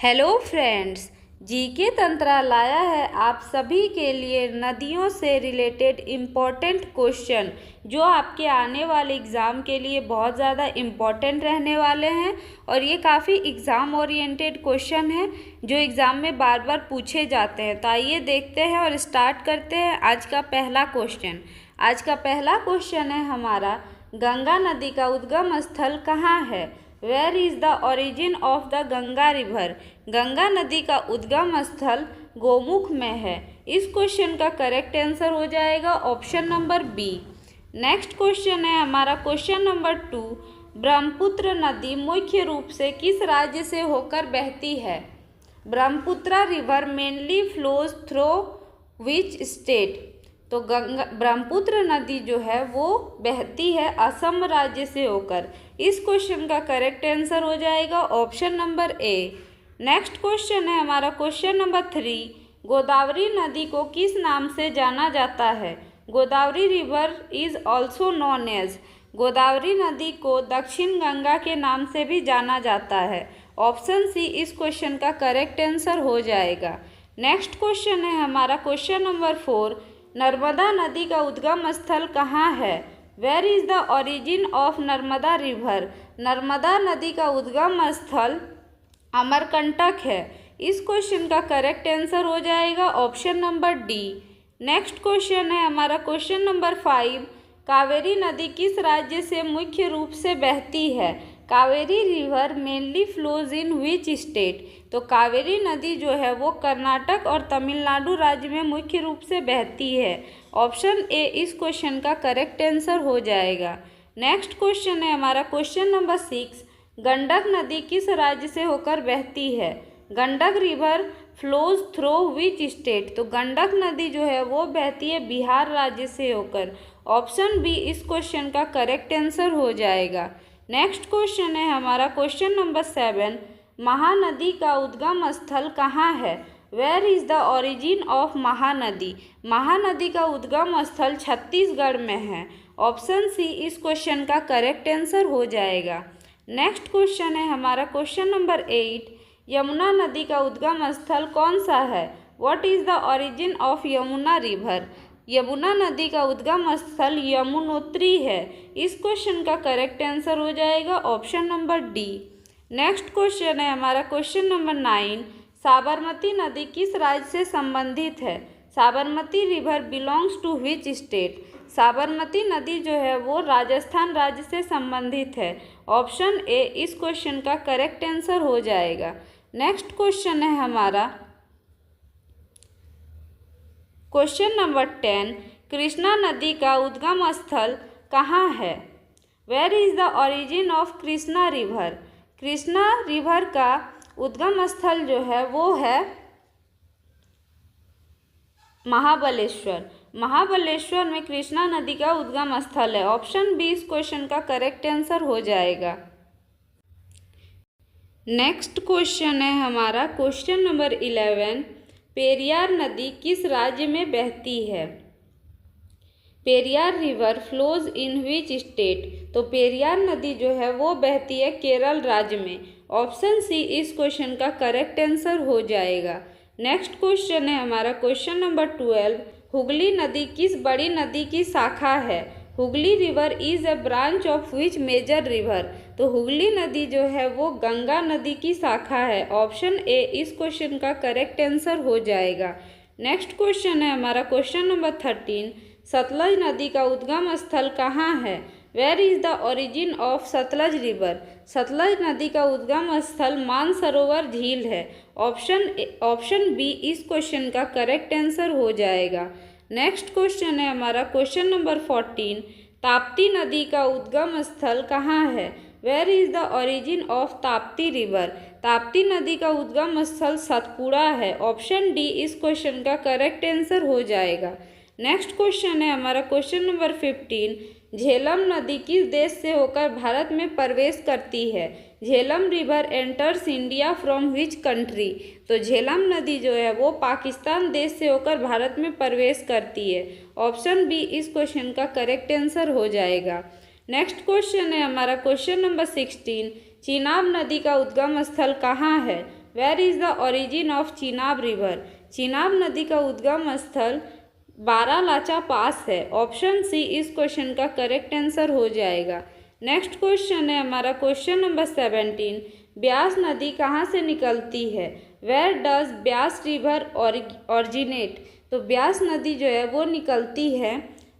Hello friends, GK tantra लाया है आप सभी के लिए नदियों से रिलेटेड इम्पॉर्टेंट क्वेश्चन जो आपके आने वाले एग्ज़ाम के लिए बहुत ज़्यादा इम्पॉर्टेंट रहने वाले हैं। और ये काफ़ी एग्ज़ाम ओरिएंटेड क्वेश्चन है जो एग्ज़ाम में बार बार पूछे जाते हैं। तो आइए देखते हैं और स्टार्ट करते हैं आज का पहला क्वेश्चन। आज का पहला क्वेश्चन है हमारा, गंगा नदी का उद्गम स्थल कहाँ है? Where is the origin of the Ganga river? Ganga नदी का उद्गम स्थल गोमुख में है। इस क्वेश्चन का करेक्ट आंसर हो जाएगा option number B. Next question है हमारा क्वेश्चन नंबर 2, ब्रह्मपुत्र नदी मुख्य रूप से किस राज्य से होकर बहती है? Brahmaputra river mainly flows through which state? तो ब्रह्मपुत्र नदी जो है वो बहती है असम राज्य से होकर। इस क्वेश्चन का करेक्ट आंसर हो जाएगा option number A. Next question है हमारा क्वेश्चन नंबर 3, गोदावरी नदी को किस नाम से जाना जाता है? Godavari river is also known as? Godavari नदी को दक्षिण गंगा के नाम से भी जाना जाता है। ऑप्शन सी इस क्वेश्चन का करेक्ट आंसर हो जाएगा। नेक्स्ट क्वेश्चन है हमारा क्वेश्चन नंबर 4, नर्मदा नदी का उद्गम स्थल कहाँ है? Where is the origin of Narmada river? Narmada नदी का उद्गम स्थल अमरकंटक है। इस क्वेश्चन का करेक्ट आंसर हो जाएगा option number D. Next question है हमारा क्वेश्चन नंबर 5, कावेरी नदी किस राज्य से मुख्य रूप से बहती है? Kaveri river mainly flows in which state? तो कावेरी नदी जो है वो कर्नाटक और तमिलनाडु राज्य में मुख्य रूप से बहती है। ऑप्शन ए इस क्वेश्चन का करेक्ट आंसर हो जाएगा। नेक्स्ट क्वेश्चन है हमारा क्वेश्चन नंबर 6, गंडक नदी किस राज्य से होकर बहती है? Gandak river flows through which state? तो गंडक नदी जो है वो बहती है बिहार राज्य से होकर। ऑप्शन बी इस क्वेश्चन का करेक्ट आंसर हो जाएगा। नेक्स्ट क्वेश्चन है हमारा क्वेश्चन नंबर 7, महानदी का उद्गम स्थल कहाँ है? Where is the origin of Mahanadi? Mahanadi का उद्गम स्थल छत्तीसगढ़ में है। ऑप्शन सी इस क्वेश्चन का करेक्ट आंसर हो जाएगा। नेक्स्ट क्वेश्चन है हमारा क्वेश्चन नंबर 8, यमुना नदी का उद्गम स्थल कौन सा है? What is the origin of Yamuna river? Yamuna नदी का उद्गम स्थल यमुनोत्री है। इस क्वेश्चन का करेक्ट आंसर हो जाएगा option number D. Next question है हमारा क्वेश्चन नंबर 9, साबरमती नदी किस राज्य से संबंधित है? Sabarmati river belongs to which state? Sabarmati नदी जो है वो राजस्थान राज्य से संबंधित है। ऑप्शन ए इस क्वेश्चन का करेक्ट आंसर हो जाएगा। नेक्स्ट क्वेश्चन है हमारा क्वेश्चन नंबर 10, कृष्णा नदी का उद्गम स्थल कहाँ है? Where is the origin of Krishna river? Krishna river का उद्गम स्थल जो है वो है महाबलेश्वर। महाबलेश्वर में कृष्णा नदी का उद्गम स्थल है। ऑप्शन बी इस क्वेश्चन का करेक्ट आंसर हो जाएगा। नेक्स्ट क्वेश्चन है हमारा क्वेश्चन नंबर 11, पेरियार नदी किस राज्य में बहती है? Periyar river flows in which state? तो पेरियार नदी जो है वो बहती है केरल राज्य में। ऑप्शन सी इस क्वेश्चन का करेक्ट आंसर हो जाएगा। नेक्स्ट क्वेश्चन है हमारा क्वेश्चन नंबर 12, हुगली नदी किस बड़ी नदी की शाखा है? Hooghly river is a branch of which major river? तो हुगली नदी जो है वो गंगा नदी की शाखा है। ऑप्शन ए इस क्वेश्चन का करेक्ट आंसर हो जाएगा। नेक्स्ट क्वेश्चन है हमारा क्वेश्चन नंबर 13, सतलज नदी का उद्गम स्थल कहाँ है? Where is the origin of Sutlej river? Sutlej नदी का उद्गम स्थल मानसरोवर झील है। ऑप्शन बी इस क्वेश्चन का करेक्ट आंसर हो जाएगा। नेक्स्ट क्वेश्चन है हमारा क्वेश्चन नंबर 14, ताप्ती नदी का उद्गम स्थल कहाँ है? Where is the origin of Tapti river? Tapti नदी का उद्गम स्थल सतपुड़ा है। ऑप्शन डी इस क्वेश्चन का करेक्ट आंसर हो जाएगा। नेक्स्ट क्वेश्चन है हमारा क्वेश्चन नंबर 15, झेलम नदी किस देश से होकर भारत में प्रवेश करती है? Jhelum river enters India from which country? तो झेलम नदी जो है वो पाकिस्तान देश से होकर भारत में प्रवेश करती है। ऑप्शन बी इस क्वेश्चन का करेक्ट आंसर हो जाएगा। नेक्स्ट क्वेश्चन है हमारा क्वेश्चन नंबर 16, चिनाब नदी का उद्गम स्थल कहाँ है? Where is the origin of Chenab river? Chenab नदी का उद्गम स्थल बारालाचा पास है। ऑप्शन सी इस क्वेश्चन का करेक्ट आंसर हो जाएगा। नेक्स्ट क्वेश्चन है हमारा क्वेश्चन नंबर 17। ब्यास नदी कहाँ से निकलती है? Where does Beas river originate? तो ब्यास नदी जो है वो निकलती है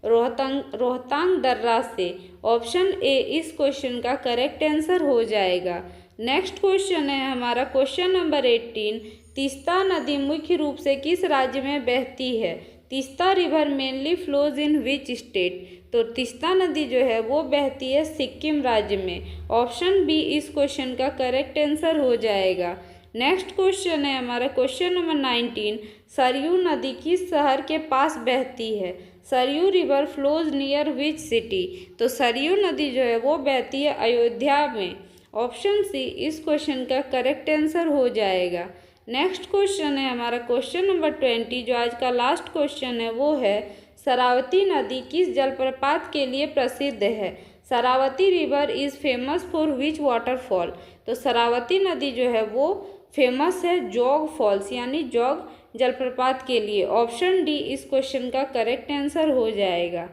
रोहतांग दर्रा से। ऑप्शन ए इस क्वेश्चन का करेक्ट आंसर हो जाएगा। नेक्स्ट क्वेश्चन है हमारा क्वेश्चन नंबर 18। तीस्ता नदी मुख्य रूप से किस राज्य में बहती है? Teesta river mainly flows in which state? तो तीस्ता नदी जो है वो बहती है सिक्किम राज्य में। ऑप्शन बी इस क्वेश्चन का करेक्ट आंसर हो जाएगा। नेक्स्ट क्वेश्चन है हमारा क्वेश्चन नंबर 19। सरयू नदी किस शहर के पास बहती है? Saryu river flows near which city? तो सरयू नदी जो है वो बहती है अयोध्या में। ऑप्शन सी इस क्वेश्चन का करेक्ट आंसर हो जाएगा। नेक्स्ट क्वेश्चन है हमारा क्वेश्चन नंबर 20, जो आज का लास्ट क्वेश्चन है वो है शरावती नदी किस जलप्रपात के लिए प्रसिद्ध है? Sharavati river is famous for which waterfall? तो शरावती नदी जो है वो फेमस है जोग फॉल्स यानी जोग जलप्रपात के लिए। ऑप्शन डी इस क्वेश्चन का करेक्ट आंसर हो जाएगा।